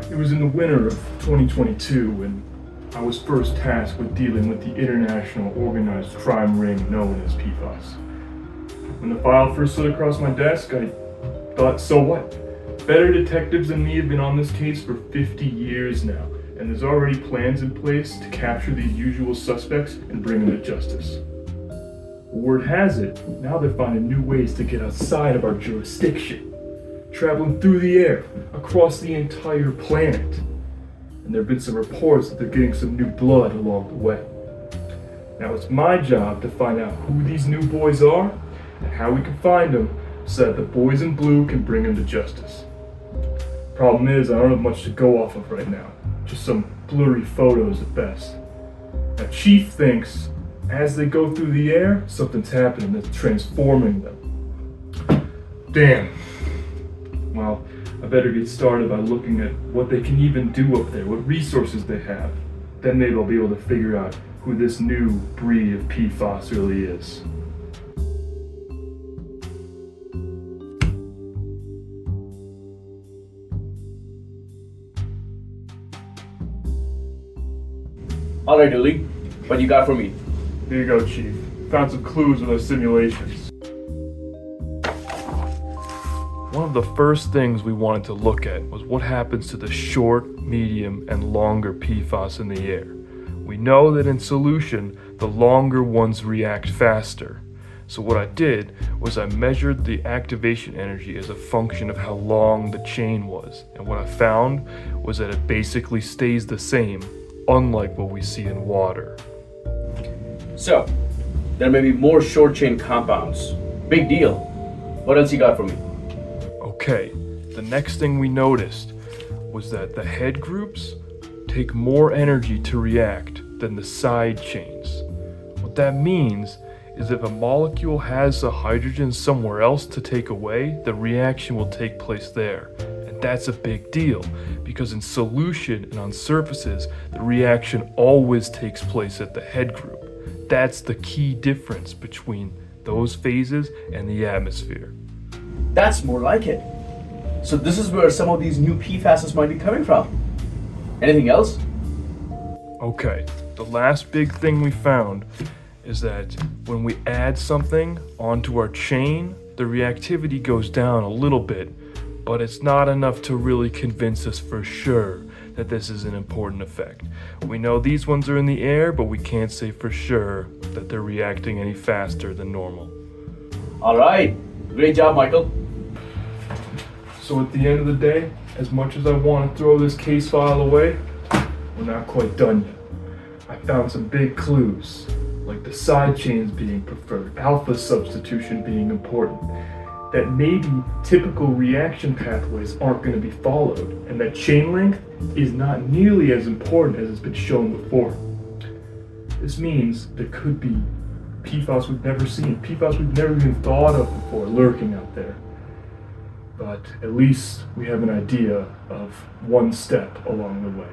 It was in the winter of 2022 when I was first tasked with dealing with the international organized crime ring known as PFAS. When the file first slid across my desk, I thought, so what? Better detectives than me have been on this case for 50 years now, and there's already plans in place to capture these usual suspects and bring them to justice. Word has it, now they're finding new ways to get outside of our jurisdiction, traveling through the air, across the entire planet. And there have been some reports that they're getting some new blood along the way. Now it's my job to find out who these new boys are and how we can find them so that the boys in blue can bring them to justice. Problem is, I don't have much to go off of right now, just some blurry photos at best. Now Chief thinks as they go through the air, something's happening that's transforming them. Damn. Well, I better get started by looking at what they can even do up there, what resources they have. Then maybe I'll be able to figure out who this new breed of PFAS really is. Alright, Dooley, what you got for me? Here you go, Chief. Found some clues with our simulations. One of the first things we wanted to look at was what happens to the short, medium, and longer PFAS in the air. We know that in solution, the longer ones react faster. So what I did was I measured the activation energy as a function of how long the chain was. And what I found was that it basically stays the same, unlike what we see in water. So, there may be more short chain compounds. Big deal. What else you got for me? Okay, the next thing we noticed was that the head groups take more energy to react than the side chains. What that means is if a molecule has a hydrogen somewhere else to take away, the reaction will take place there. And that's a big deal because in solution and on surfaces, the reaction always takes place at the head group. That's the key difference between those phases and the atmosphere. That's more like it. So this is where some of these new PFASs might be coming from. Anything else? Okay, the last big thing we found is that when we add something onto our chain, the reactivity goes down a little bit, but it's not enough to really convince us for sure that this is an important effect. We know these ones are in the air, but we can't say for sure that they're reacting any faster than normal. Alright, great job, Michael. So at the end of the day, as much as I want to throw this case file away, we're not quite done yet. I found some big clues, like the side chains being preferred, alpha substitution being important, that maybe typical reaction pathways aren't going to be followed, and that chain length is not nearly as important as has been shown before. This means there could be PFAS we've never seen, PFAS we've never even thought of before lurking out there. But at least we have an idea of one step along the way.